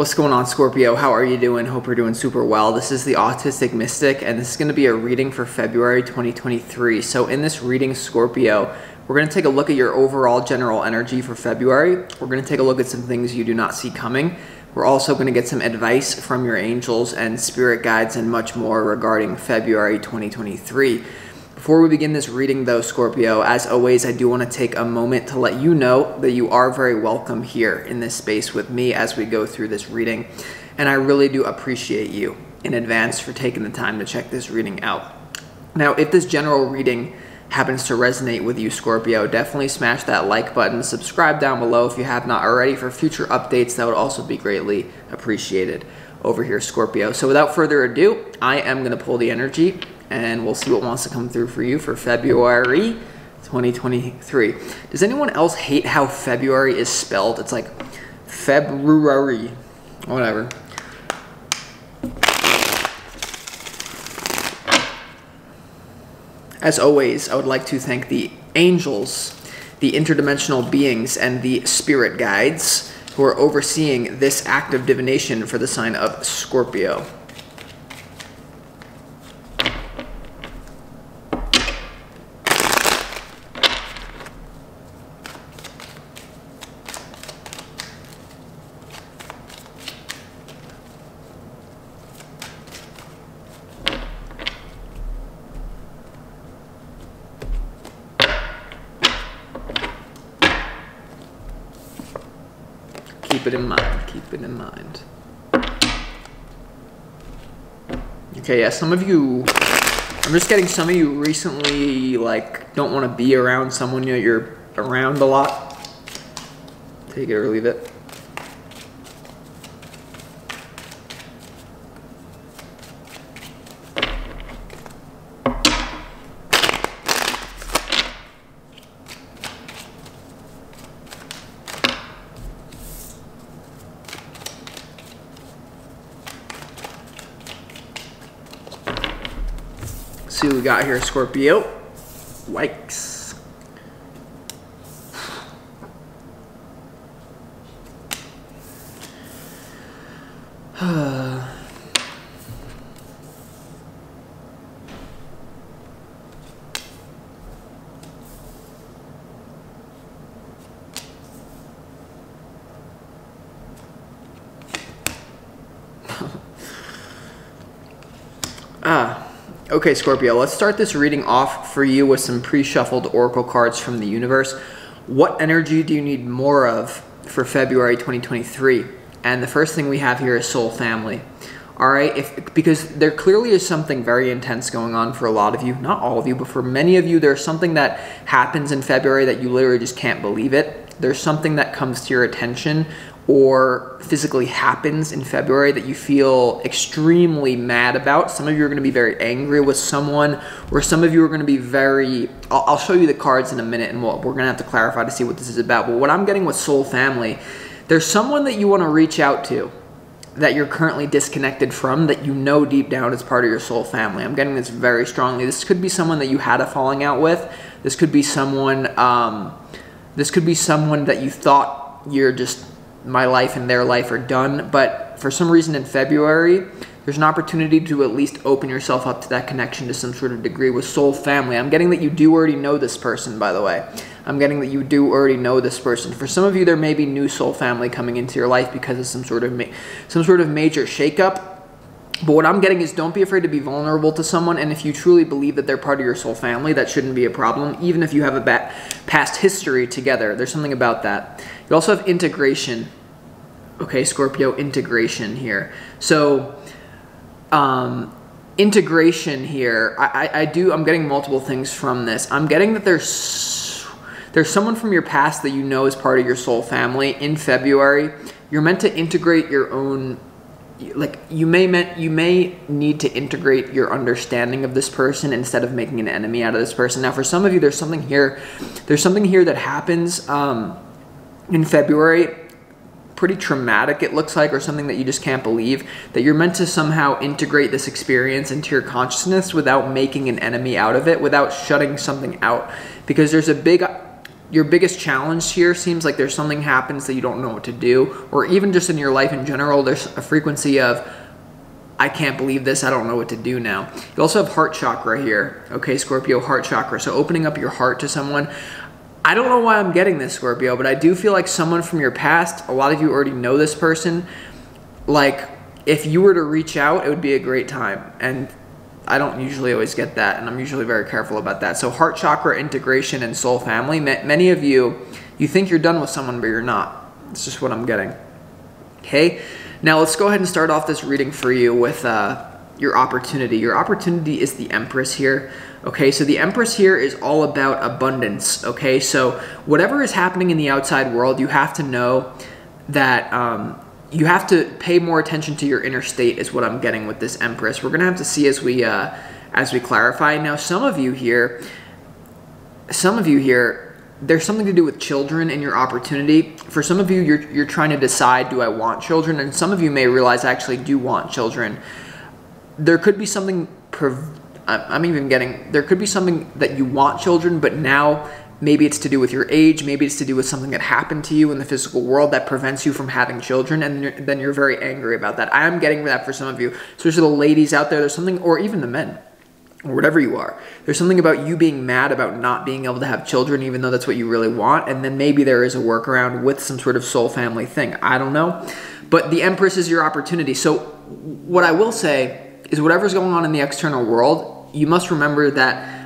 What's going on, Scorpio? How are you doing? Hope you're doing super well. This is the Autistic Mystic, and this is going to be a reading for February 2023. So in this reading, Scorpio, we're going to take a look at your overall general energy for February. We're going to take a look at some things you do not see coming. We're also going to get some advice from your angels and spirit guides and much more regarding February 2023. Before we begin this reading though, Scorpio, as always, I do want to take a moment to let you know that you are very welcome here in this space with me as we go through this reading. And I really do appreciate you in advance for taking the time to check this reading out. Now, if this general reading happens to resonate with you, Scorpio, definitely smash that like button, subscribe down below if you have not already for future updates. That would also be greatly appreciated over here, Scorpio. So without further ado, I am going to pull the energy and we'll see what wants to come through for you for February 2023. Does anyone else hate how February is spelled? It's like February, whatever. As always, I would like to thank the angels, the interdimensional beings, and the spirit guides who are overseeing this act of divination for the sign of Scorpio. Keep it in mind, keep it in mind. Okay, yeah, some of you, I'm just getting some of you recently, like, don't want to be around someone you're around a lot. Take it or leave it. See what we got here, Scorpio. Yikes. Okay, Scorpio, let's start this reading off for you with some pre-shuffled oracle cards from the universe. What energy do you need more of for February 2023? And the first thing we have here is soul family. All right, because there clearly is something very intense going on for a lot of you, not all of you, but for many of you, there's something that happens in February that you literally just can't believe it. There's something that comes to your attention or physically happens in February that you feel extremely mad about. Some of you are going to be very angry with someone, or some of you are going to be very, I'll show you the cards in a minute and we're going to have to clarify to see what this is about. But what I'm getting with soul family, there's someone that you want to reach out to that you're currently disconnected from, that you know deep down is part of your soul family. I'm getting this very strongly. This could be someone that you had a falling out with. This could be someone, that you thought you're just, my life and their life are done, but for some reason in February, there's an opportunity to at least open yourself up to that connection to some sort of degree with soul family. I'm getting that you do already know this person, by the way. I'm getting that you do already know this person. For some of you, there may be new soul family coming into your life because of some sort of major shakeup. But what I'm getting is don't be afraid to be vulnerable to someone, and if you truly believe that they're part of your soul family, that shouldn't be a problem, even if you have a past history together. There's something about that. You also have integration. Okay, Scorpio, integration here. So, integration here, I'm getting multiple things from this. I'm getting that there's someone from your past that you know is part of your soul family in February. You're meant to integrate your own, like you may need to integrate your understanding of this person instead of making an enemy out of this person. Now, for some of you, there's something here that happens in February, pretty traumatic it looks like, or something that you just can't believe, that you're meant to somehow integrate this experience into your consciousness without making an enemy out of it, without shutting something out, because there's a big your biggest challenge here seems like there's something happens that you don't know what to do, or even just in your life in general, there's a frequency of, I can't believe this, I don't know what to do now. You also have heart chakra here, okay, Scorpio, heart chakra. So opening up your heart to someone. I don't know why I'm getting this, Scorpio, but I do feel like someone from your past, a lot of you already know this person, like if you were to reach out, it would be a great time. And I don't usually always get that, and I'm usually very careful about that. So heart chakra, integration, and soul family. Many of you, you think you're done with someone, but you're not. It's just what I'm getting. Okay, now let's go ahead and start off this reading for you with your opportunity. Your opportunity is the Empress here. Okay, so the Empress here is all about abundance. Okay, so whatever is happening in the outside world, you have to know that you have to pay more attention to your inner state is what I'm getting with this Empress. We're gonna have to see as we clarify. Now, some of you here, there's something to do with children in your opportunity. For some of you, you're trying to decide, do I want children? And some of you may realize I actually do want children. There could be something, there could be something that you want children, but now maybe it's to do with your age, maybe it's to do with something that happened to you in the physical world that prevents you from having children, and then you're very angry about that. I am getting that for some of you, especially the ladies out there. There's something, or even the men, or whatever you are. There's something about you being mad about not being able to have children, even though that's what you really want, and then maybe there is a workaround with some sort of soul family thing. I don't know, but the Empress is your opportunity. So what I will say is whatever's going on in the external world, you must remember that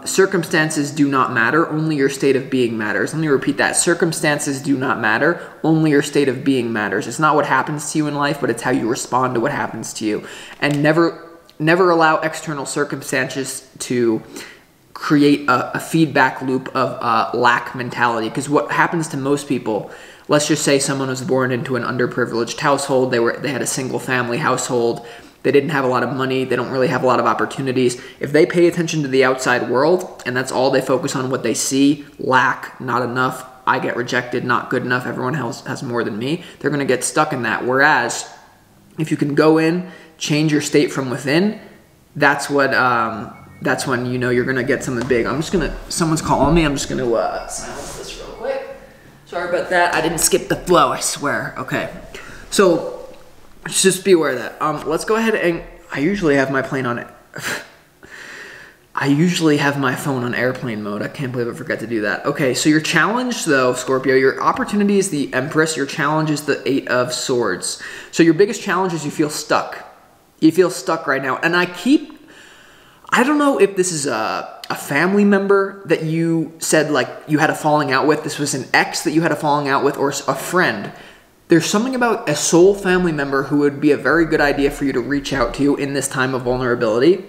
circumstances do not matter, only your state of being matters. Let me repeat that. Circumstances do not matter, only your state of being matters. It's not what happens to you in life, but it's how you respond to what happens to you. And never allow external circumstances to create a feedback loop of lack mentality. Because what happens to most people, let's just say someone was born into an underprivileged household, they had a single family household, they didn't have a lot of money, they don't really have a lot of opportunities. If they pay attention to the outside world and that's all they focus on, what they see, lack, not enough, I get rejected, not good enough, everyone else has more than me, they're gonna get stuck in that. Whereas if you can go in, change your state from within, that's when you know you're gonna get something big. Someone's calling me, I'm just gonna silence this real quick. Sorry about that, I didn't skip the flow, I swear. Okay, so just be aware of that. Let's go ahead and, I usually have my phone on airplane mode. I can't believe I forgot to do that. Okay, so your challenge though, Scorpio, your opportunity is the Empress, your challenge is the Eight of Swords. So your biggest challenge is you feel stuck. You feel stuck right now. And I don't know if this is a family member that you said like you had a falling out with, this was an ex that you had a falling out with, or a friend. There's something about a soul family member who would be a very good idea for you to reach out to in this time of vulnerability.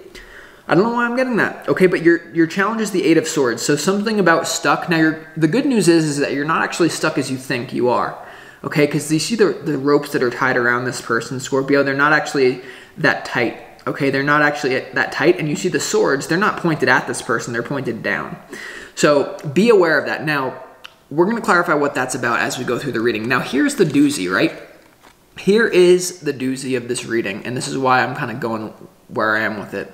I don't know why I'm getting that. Okay, but your challenge is the Eight of Swords. So something about stuck. Now, the good news is that you're not actually stuck as you think you are. Okay, because you see the ropes that are tied around this person, Scorpio, they're not actually that tight. Okay, they're not actually that tight. And you see the swords, they're not pointed at this person, they're pointed down. So be aware of that. Now, we're going to clarify what that's about as we go through the reading. Now, here's the doozy, right? Here is the doozy of this reading, and this is why I'm kind of going where I am with it.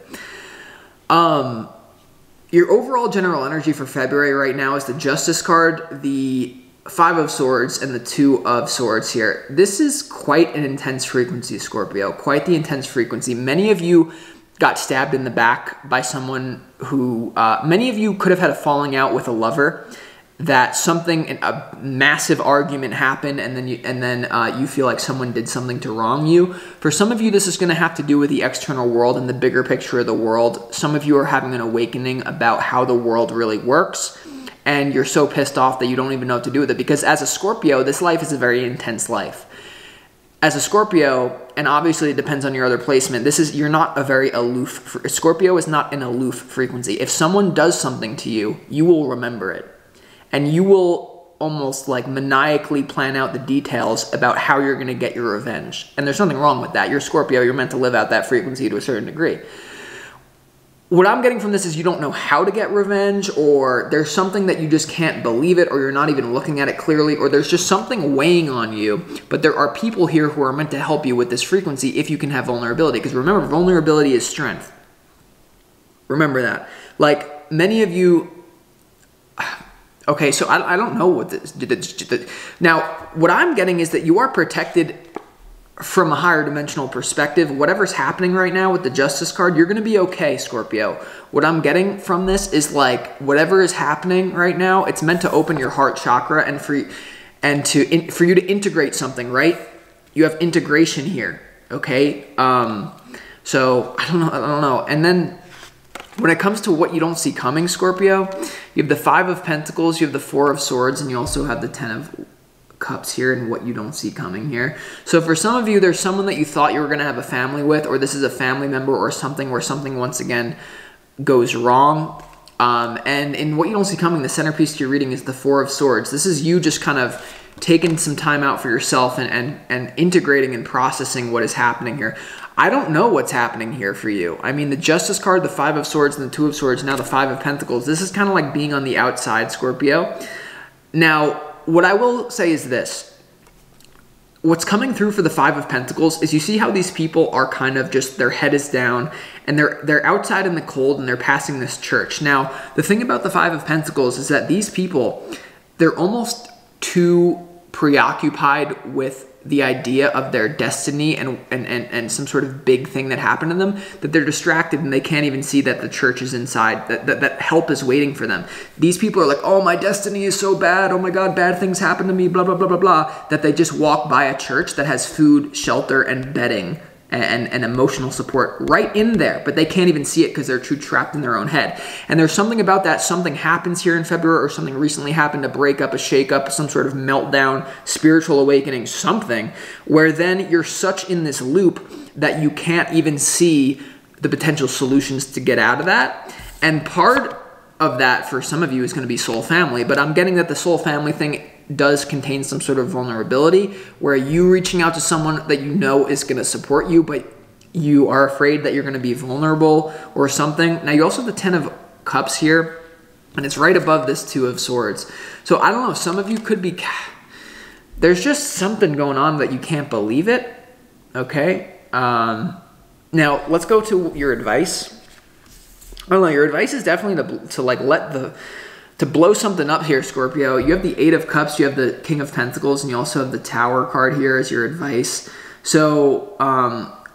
Your overall general energy for February right now is the Justice card, the Five of Swords, and the Two of Swords here. This is quite an intense frequency, Scorpio, quite the intense frequency. Many of you got stabbed in the back by someone who, many of you could have had a falling out with a lover, that a massive argument happened, and then you feel like someone did something to wrong you. For some of you, this is going to have to do with the external world and the bigger picture of the world. Some of you are having an awakening about how the world really works, and you're so pissed off that you don't even know what to do with it, because as a Scorpio, this life is a very intense life. As a Scorpio, and obviously it depends on your other placement, you're not a very aloof, Scorpio is not an aloof frequency. If someone does something to you, you will remember it. And you will almost like maniacally plan out the details about how you're going to get your revenge. And there's nothing wrong with that. You're Scorpio, you're meant to live out that frequency to a certain degree. What I'm getting from this is you don't know how to get revenge, or there's something that you just can't believe it, or you're not even looking at it clearly, or there's just something weighing on you. But there are people here who are meant to help you with this frequency if you can have vulnerability. Because remember, vulnerability is strength. Remember that. Like, many of you, Okay, so I don't know what this... Now, what I'm getting is that you are protected from a higher dimensional perspective. Whatever's happening right now with the Justice card, you're going to be okay, Scorpio. What I'm getting from this is like whatever is happening right now, it's meant to open your heart chakra and for you to integrate something, right? You have integration here, okay? So I don't know. And then when it comes to what you don't see coming, Scorpio, you have the 5 of Pentacles, you have the 4 of Swords, and you also have the 10 of Cups here and what you don't see coming here. So for some of you, there's someone that you thought you were going to have a family with, or this is a family member or something where something once again goes wrong. And in what you don't see coming, the centerpiece to your reading is the 4 of Swords. This is you just kind of taking some time out for yourself and integrating and processing what is happening here. I don't know what's happening here for you. I mean, the Justice card, the 5 of Swords, and the 2 of Swords, now the 5 of Pentacles. This is kind of like being on the outside, Scorpio. Now, what I will say is this. What's coming through for the 5 of Pentacles is you see how these people are kind of just, their head is down, and they're outside in the cold, and they're passing this church. Now, the thing about the 5 of Pentacles is that these people, they're almost too preoccupied with the idea of their destiny and some sort of big thing that happened to them, that they're distracted and they can't even see that the church is inside, that help is waiting for them. These people are like, oh, my destiny is so bad, oh my God, bad things happen to me, blah, blah, blah, blah, blah, that they just walk by a church that has food, shelter, and bedding and emotional support right in there, but they can't even see it because they're too trapped in their own head. And there's something about that, something happens here in February, or something recently happened, a breakup, a shakeup, some sort of meltdown, spiritual awakening, something, where then you're such in this loop that you can't even see the potential solutions to get out of that. And part of that for some of you is going to be soul family, but I'm getting that the soul family thing does contain some sort of vulnerability where you reaching out to someone that you know is going to support you, but you are afraid that you're going to be vulnerable or something. Now, you also have the 10 of Cups here, and it's right above this 2 of Swords. So I don't know, some of you could be, there's just something going on that you can't believe it, okay? Now, let's go to your advice. I don't know, your advice is definitely to blow something up here, Scorpio. You have the 8 of Cups, you have the King of Pentacles, and you also have the Tower card here as your advice. So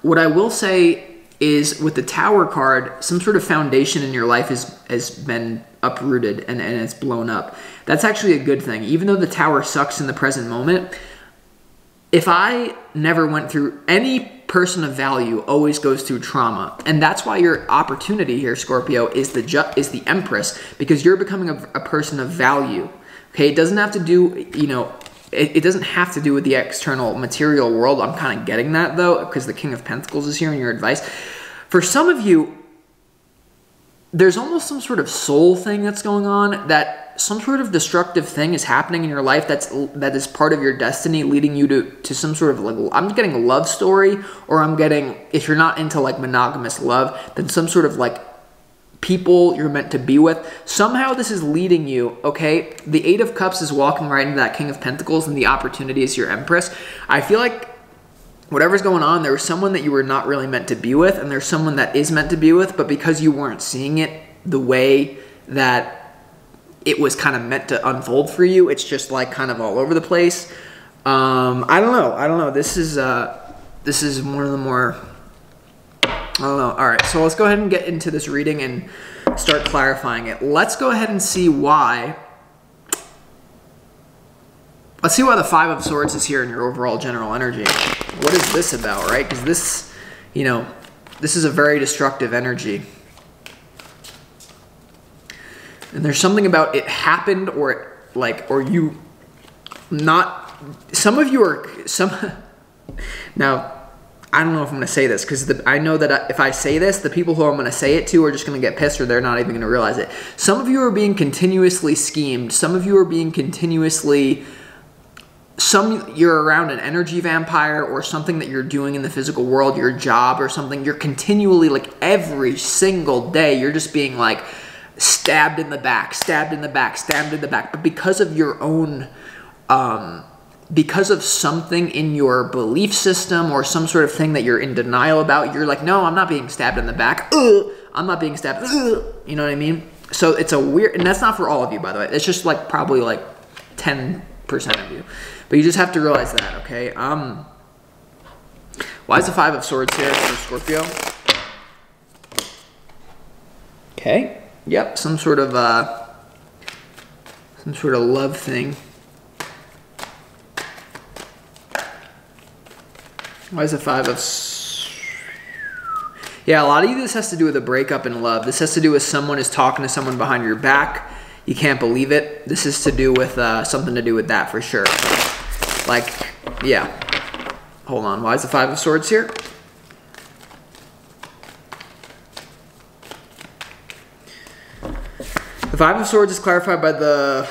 what I will say is with the Tower card, some sort of foundation in your life has been uprooted and it's blown up. That's actually a good thing. Even though the Tower sucks in the present moment, if I never went through, any person of value always goes through trauma. And that's why your opportunity here, Scorpio, is the Empress, because you're becoming a person of value. Okay, it doesn't have to do, you know, it doesn't have to do with the external material world. I'm kind of getting that though, because the King of Pentacles is here in your advice. For some of you, there's almost some sort of soul thing that's going on, that some sort of destructive thing is happening in your life that is part of your destiny, leading you to some sort of, like, I'm getting a love story, or I'm getting, if you're not into like monogamous love, then some sort of like people you're meant to be with. Somehow this is leading you, okay? The 8 of Cups is walking right into that King of Pentacles, and the opportunity is your Empress. I feel like whatever's going on, there was someone that you were not really meant to be with, and there's someone that is meant to be with, but because you weren't seeing it the way that it was kind of meant to unfold for you, it's just like kind of all over the place. I don't know. This is one of the more, I don't know. All right, so let's go ahead and get into this reading and start clarifying it. Let's go ahead and see why. Let's see why the 5 of Swords is here in your overall general energy. What is this about, right? Because this, you know, this is a very destructive energy. And there's something about it happened, or you not, some of you are, now, I don't know if I'm going to say this, because I know that if I say this, the people who I'm going to say it to are just going to get pissed, or they're not even going to realize it. Some of you are being continuously schemed. Some of you are being continuously, you're around an energy vampire, or something that you're doing in the physical world, your job or something. You're continually, like every single day, you're just being like, stabbed in the back, stabbed in the back, stabbed in the back. But because of your own, because of something in your belief system or some sort of thing that you're in denial about, you're like, no, I'm not being stabbed in the back. I'm not being stabbed. You know what I mean? So it's a weird, and that's not for all of you, by the way. It's just like probably like 10% of you. But you just have to realize that, okay? Why is the Five of Swords here for Scorpio? Okay. Yep, some sort of love thing. Why is the Five of Yeah, a lot of you, this has to do with a breakup in love. This has to do with someone is talking to someone behind your back. You can't believe it. This is to do with something to do with that for sure. Like, yeah. Hold on. Why is the Five of Swords here? The Five of Swords is clarified by the...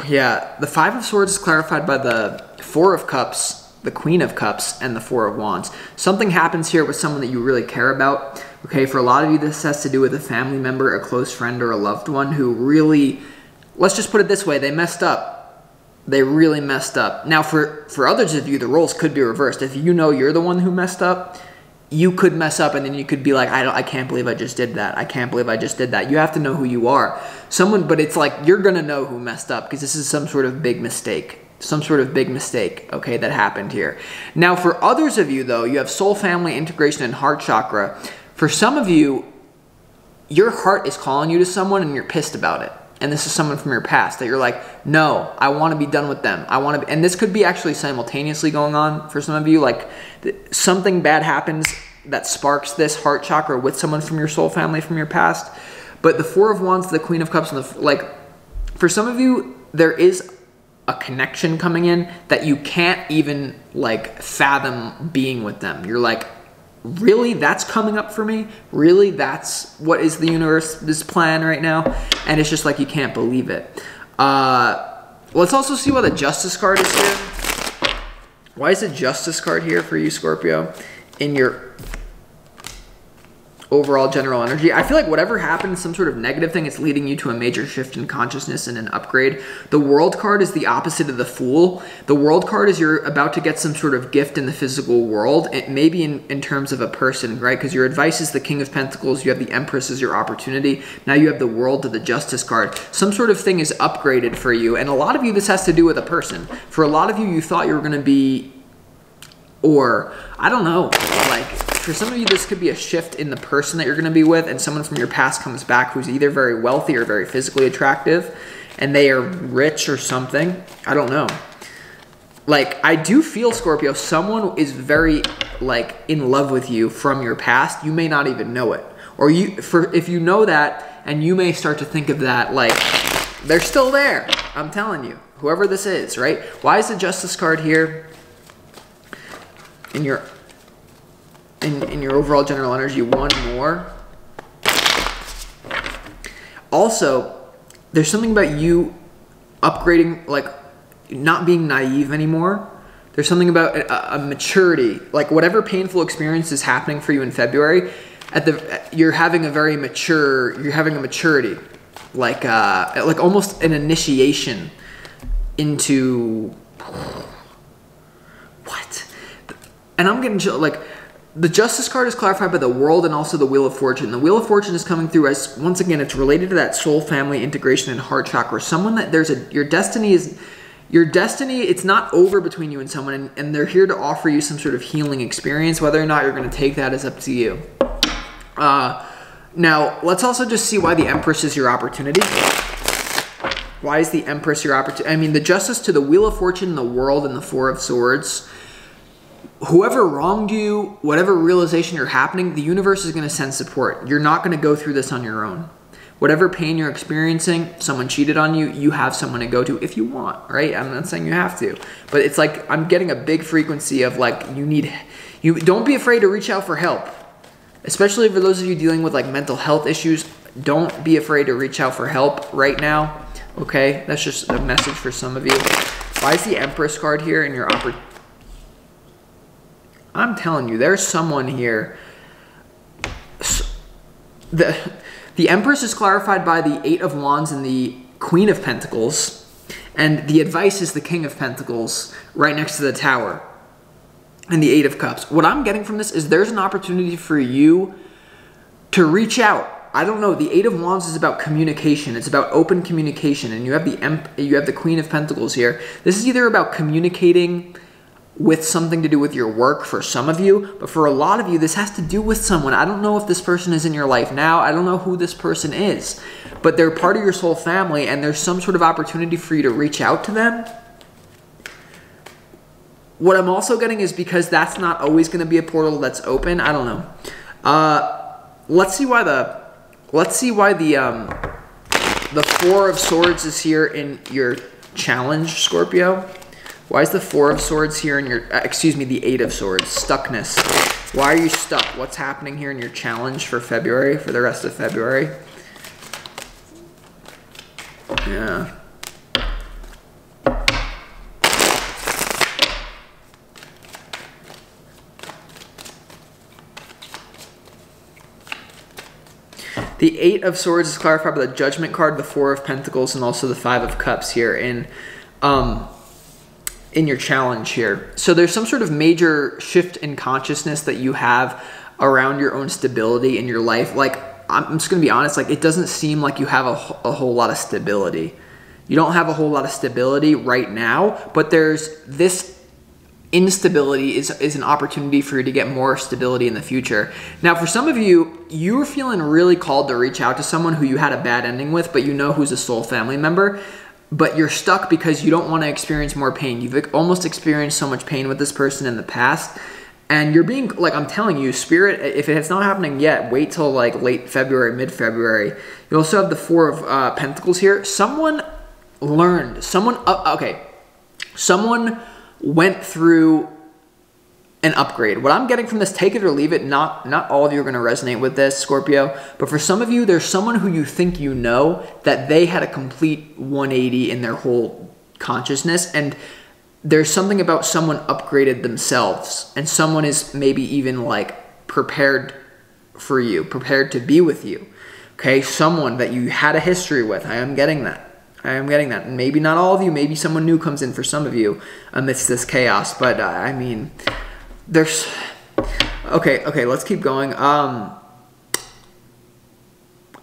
Yeah, the Five of Swords is clarified by the Four of Cups, the Queen of Cups, and the Four of Wands. Something happens here with someone that you really care about. Okay, for a lot of you, this has to do with a family member, a close friend, or a loved one who really... Let's just put it this way. They messed up. They really messed up. Now, for others of you, the roles could be reversed. If you know you're the one who messed up, you could mess up and then you could be like, I can't believe I just did that. I can't believe I just did that. You have to know who you are. But it's like you're going to know who messed up because this is some sort of big mistake. Some sort of big mistake, okay, that happened here. Now, for others of you, though, you have soul, family, integration, and heart chakra. For some of you, your heart is calling you to someone and you're pissed about it. And this is someone from your past that you're like, no, I want to be done with them. I want to be, and this could be actually simultaneously going on for some of you. Like something bad happens that sparks this heart chakra with someone from your soul family from your past. But the Four of Wands, the Queen of Cups, and for some of you, there is a connection coming in that you can't even like fathom being with them. You're like, really, that's coming up for me? Really, that's what is the universe's plan right now? And it's just like you can't believe it. Let's also see why the Justice card is here. Why is the Justice card here for you, Scorpio, in your overall general energy? I feel like whatever happened, some sort of negative thing, it's leading you to a major shift in consciousness and an upgrade. The World card is the opposite of the Fool. The World card is you're about to get some sort of gift in the physical world. It may be in terms of a person, right? Because your advice is the King of Pentacles. You have the Empress as your opportunity. Now you have the World to the Justice card. Some sort of thing is upgraded for you. And a lot of you, this has to do with a person. For a lot of you, you thought you were going to be, or I don't know, like, for some of you, this could be a shift in the person that you're going to be with, and someone from your past comes back who's either very wealthy or very physically attractive, and they are rich or something. I don't know. Like, I do feel, Scorpio, someone is very, like, in love with you from your past. You may not even know it. Or if you know that, and you may start to think of that, like, they're still there. I'm telling you. Whoever this is, right? Why is the Justice card here in your overall general energy? One more. Also, there's something about you upgrading, like not being naive anymore. There's something about a maturity, like whatever painful experience is happening for you in February, you're having a maturity, like almost an initiation into what? And I'm getting like, the Justice card is clarified by the World and also the Wheel of Fortune. The Wheel of Fortune is coming through as, once again, it's related to that soul, family, integration, and heart chakra. Someone that your destiny, it's not over between you and someone, and they're here to offer you some sort of healing experience. Whether or not you're going to take that is up to you. Now, let's also just see why the Empress is your opportunity. Why is the Empress your opportunity? I mean, the Justice to the Wheel of Fortune, the World, and the Four of Swords. Whoever wronged you, whatever realization you're happening, the universe is going to send support. You're not going to go through this on your own. Whatever pain you're experiencing, someone cheated on you, you have someone to go to if you want, right? I'm not saying you have to, but it's like I'm getting a big frequency of like you don't be afraid to reach out for help. Especially for those of you dealing with like mental health issues, don't be afraid to reach out for help right now, okay? That's just a message for some of you. Why is the Empress card here in your opportunity? I'm telling you, there's someone here. The Empress is clarified by the Eight of Wands and the Queen of Pentacles. And the advice is the King of Pentacles right next to the Tower. And the Eight of Cups. What I'm getting from this is there's an opportunity for you to reach out. I don't know, the Eight of Wands is about communication. It's about open communication, and you have the Queen of Pentacles here. This is either about communicating with something to do with your work for some of you, but for a lot of you, this has to do with someone. I don't know if this person is in your life now. I don't know who this person is, but they're part of your soul family, and there's some sort of opportunity for you to reach out to them. What I'm also getting is because that's not always going to be a portal that's open. I don't know. Let's see why the Four of Swords is here in your challenge, Scorpio. Why is the Four of Swords here in your, excuse me, the Eight of Swords, stuckness? Why are you stuck? What's happening here in your challenge for February, for the rest of February? Yeah. The Eight of Swords is clarified by the Judgment card, the Four of Pentacles, and also the Five of Cups here in your challenge here. So there's some sort of major shift in consciousness that you have around your own stability in your life. Like, I'm just going to be honest, like, it doesn't seem like you have a whole lot of stability. You don't have a whole lot of stability right now, but there's this instability is an opportunity for you to get more stability in the future. Now, for some of you, you're feeling really called to reach out to someone who you had a bad ending with, but you know who's a soul family member, but you're stuck because you don't want to experience more pain. You've almost experienced so much pain with this person in the past, and you're being, like, I'm telling you, Spirit, if it's not happening yet, wait till like late February, mid-February. You also have the Four of Pentacles here. Someone learned, someone went through an upgrade. What I'm getting from this, take it or leave it, not all of you are going to resonate with this, Scorpio, but for some of you, there's someone who you think you know that they had a complete 180 in their whole consciousness, and there's something about someone upgraded themselves, and someone is maybe even like prepared for you, prepared to be with you. Okay, someone that you had a history with. I am getting that. I am getting that. And maybe not all of you, maybe someone new comes in for some of you amidst this chaos, but I mean, there's, okay, let's keep going. All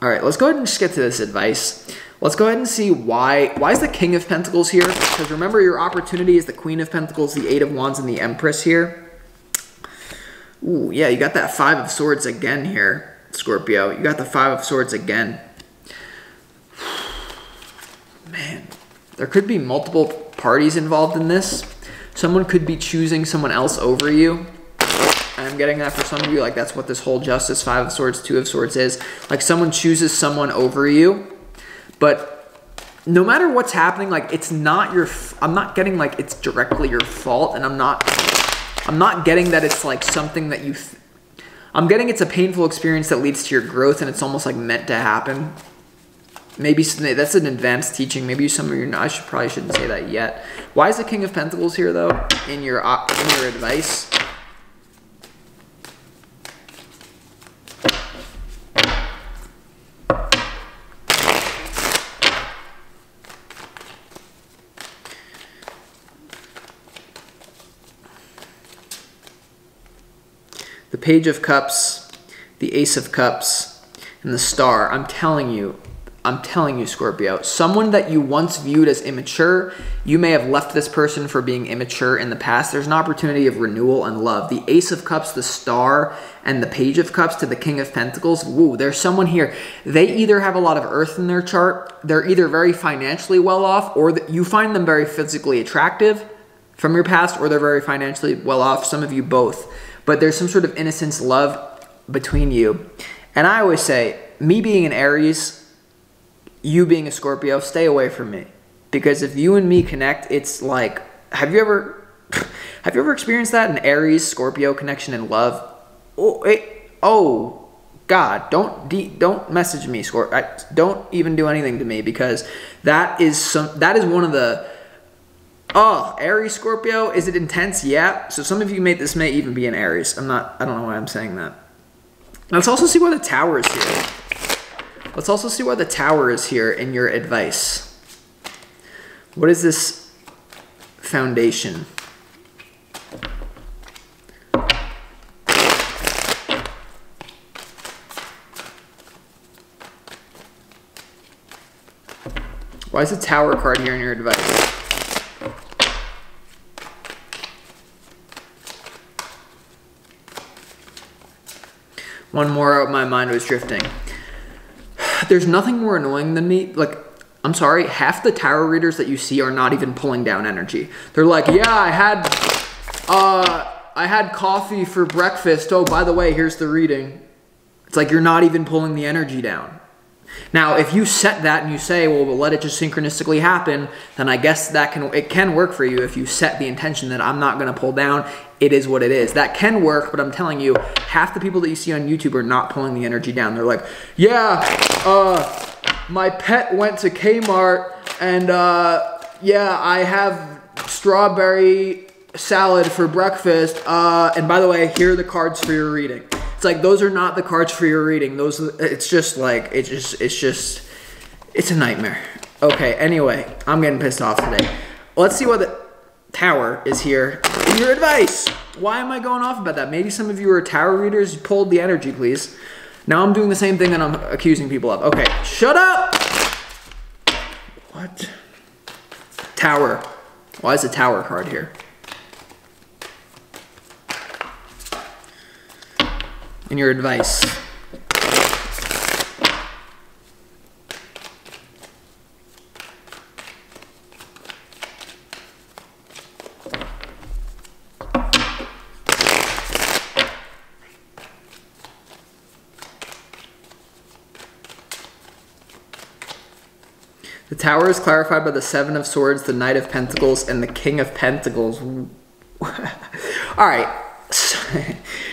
right, let's go ahead and just get to this advice. Let's go ahead and see why is the King of Pentacles here? Because remember, your opportunity is the Queen of Pentacles, the Eight of Wands, and the Empress here. Ooh, yeah, you got that Five of Swords again here, Scorpio. You got the Five of Swords again. Man, there could be multiple parties involved in this. Someone could be choosing someone else over you. I'm getting that for some of you, like that's what this whole Justice, Five of Swords, Two of Swords is. Like someone chooses someone over you, but no matter what's happening, like it's not your, I'm not getting like it's directly your fault, and I'm not getting that it's like something that you, I'm getting it's a painful experience that leads to your growth, and it's almost like meant to happen. Maybe that's an advanced teaching. Maybe some of you, I probably shouldn't say that yet. Why is the King of Pentacles here though in your advice? The Page of Cups, the Ace of Cups, and the Star. I'm telling you, Scorpio, someone that you once viewed as immature, you may have left this person for being immature in the past. There's an opportunity of renewal and love. The Ace of Cups, the Star, and the Page of Cups to the King of Pentacles. Woo, there's someone here. They either have a lot of earth in their chart, they're either very financially well off, or you find them very physically attractive from your past, or they're very financially well off. Some of you both. But there's some sort of innocence, love between you. And I always say, me being an Aries, you being a Scorpio, stay away from me. Because if you and me connect, it's like, have you ever experienced that? An Aries Scorpio connection in love? Oh God, don't message me, Scorpio. Don't even do anything to me, because that is one of the, Aries Scorpio, is it intense? Yeah. So some of you this may even be an Aries. I don't know why I'm saying that. Let's also see why the Tower is here. Let's also see why the Tower is here in your advice. What is this foundation? Why is the Tower card here in your advice? One more, my mind was drifting. There's nothing more annoying than me. Like, I'm sorry, half the tarot readers that you see are not even pulling down energy. They're like, yeah, I had coffee for breakfast. Oh, by the way, here's the reading. It's like you're not even pulling the energy down. Now, if you set that and you say, well, we'll let it just synchronistically happen, then I guess it can work for you if you set the intention that I'm not going to pull down. It is what it is. That can work, but I'm telling you, half the people that you see on YouTube are not pulling the energy down. They're like, yeah, my pet went to Kmart and yeah, I have strawberry salad for breakfast. And by the way, here are the cards for your reading. It's like, those are not the cards for your reading. It's just like, it's a nightmare. Okay, anyway, I'm getting pissed off today. Let's see what the Tower is here in your advice. Why am I going off about that? Maybe some of you are tarot readers. Pulled the energy, please. Now I'm doing the same thing that I'm accusing people of. Okay, shut up! What? Tower. Why is the Tower card here? In your advice. The Tower is clarified by the Seven of Swords, the Knight of Pentacles, and the King of Pentacles. All right.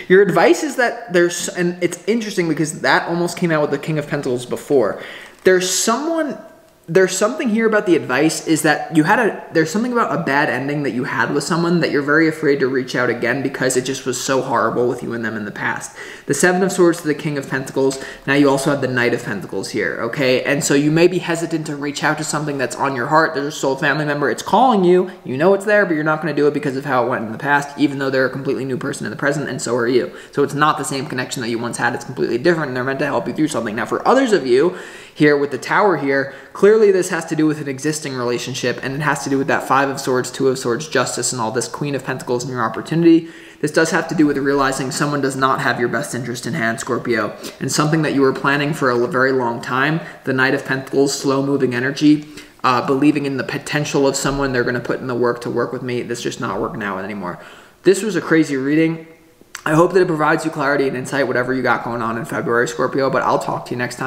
Your advice is that and it's interesting because that almost came out with the King of Pentacles before. There's something here about the advice is that there's something about a bad ending that you had with someone that you're very afraid to reach out again because it just was so horrible with you and them in the past. The Seven of Swords to the King of Pentacles. Now you also have the Knight of Pentacles here, okay? And so you may be hesitant to reach out to something that's on your heart. There's a soul family member. It's calling you. You know it's there, but you're not going to do it because of how it went in the past, even though they're a completely new person in the present, and so are you. So it's not the same connection that you once had. It's completely different, and they're meant to help you through something. Now, for others of you, here with the Tower here, clearly this has to do with an existing relationship, and it has to do with that Five of Swords, Two of Swords, Justice, and all this Queen of Pentacles and your opportunity. This does have to do with realizing someone does not have your best interest in hand, Scorpio, and something that you were planning for a very long time. The Knight of Pentacles, slow-moving energy, believing in the potential of someone. They're going to put in the work to work with me. That's just not working out anymore. This was a crazy reading. I hope that it provides you clarity and insight, whatever you got going on in February, Scorpio, but I'll talk to you next time.